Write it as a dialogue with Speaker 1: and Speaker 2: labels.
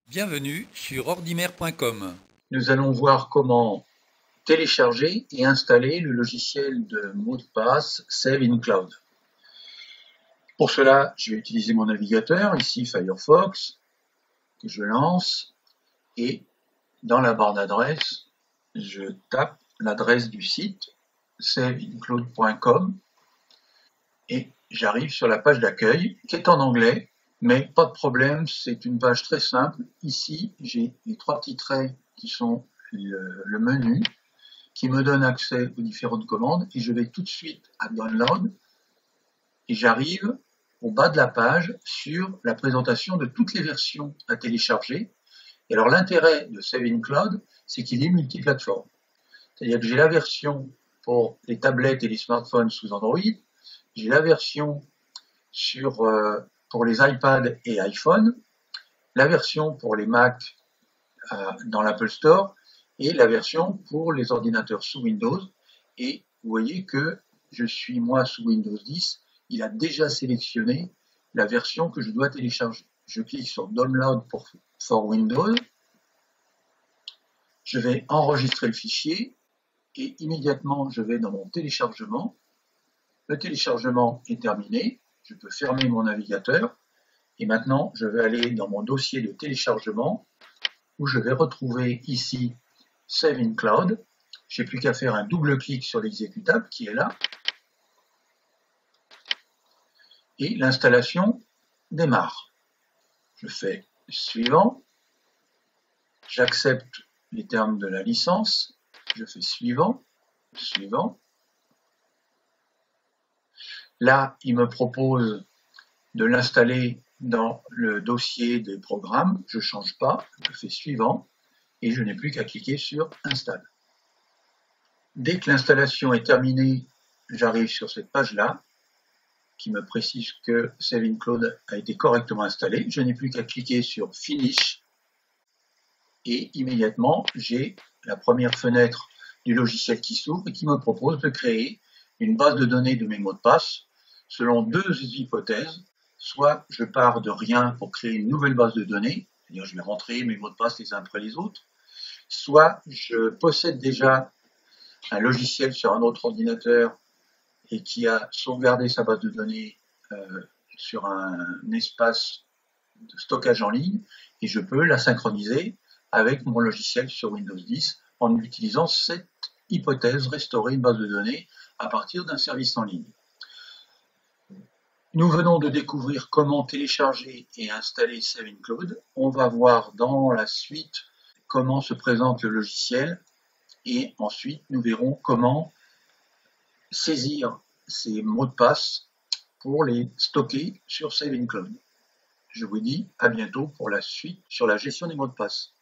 Speaker 1: Bienvenue sur ordimer.com.
Speaker 2: Nous allons voir comment télécharger et installer le logiciel de mot de passe Save in Cloud. Pour cela, je vais utiliser mon navigateur, ici Firefox, que je lance, et dans la barre d'adresse, je tape l'adresse du site saveincloud.com et j'arrive sur la page d'accueil qui est en anglais, mais pas de problème, c'est une page très simple. Ici, j'ai les trois petits traits qui sont le menu qui me donne accès aux différentes commandes et je vais tout de suite à Download et j'arrive au bas de la page sur la présentation de toutes les versions à télécharger. Et alors l'intérêt de Save in Cloud, c'est qu'il est multiplateforme. C'est-à-dire que j'ai la version pour les tablettes et les smartphones sous Android, j'ai la version pour les iPads et iPhone, la version pour les Mac dans l'Apple Store et la version pour les ordinateurs sous Windows. Et vous voyez que je suis moi sous Windows 10, il a déjà sélectionné la version que je dois télécharger. Je clique sur Download for Windows, je vais enregistrer le fichier et immédiatement je vais dans mon téléchargement. Le téléchargement est terminé, je peux fermer mon navigateur et maintenant je vais aller dans mon dossier de téléchargement où je vais retrouver ici Save in Cloud. J'ai plus qu'à faire un double clic sur l'exécutable qui est là et l'installation démarre. Je fais suivant, j'accepte les termes de la licence, je fais suivant, suivant. Là, il me propose de l'installer dans le dossier des programmes, je ne change pas, je fais suivant et je n'ai plus qu'à cliquer sur Install. Dès que l'installation est terminée, j'arrive sur cette page-là qui me précise que Save in Cloud a été correctement installé. Je n'ai plus qu'à cliquer sur Finish et immédiatement, j'ai la première fenêtre du logiciel qui s'ouvre et qui me propose de créer une base de données de mes mots de passe selon deux hypothèses. Soit je pars de rien pour créer une nouvelle base de données, c'est-à-dire je vais rentrer mes mots de passe les uns après les autres, soit je possède déjà un logiciel sur un autre ordinateur et qui a sauvegardé sa base de données sur un espace de stockage en ligne et je peux la synchroniser avec mon logiciel sur Windows 10 en utilisant cette hypothèse, restaurer une base de données à partir d'un service en ligne. Nous venons de découvrir comment télécharger et installer Save in Cloud. On va voir dans la suite comment se présente le logiciel et ensuite nous verrons comment saisir ces mots de passe pour les stocker sur Save in Cloud. Je vous dis à bientôt pour la suite sur la gestion des mots de passe.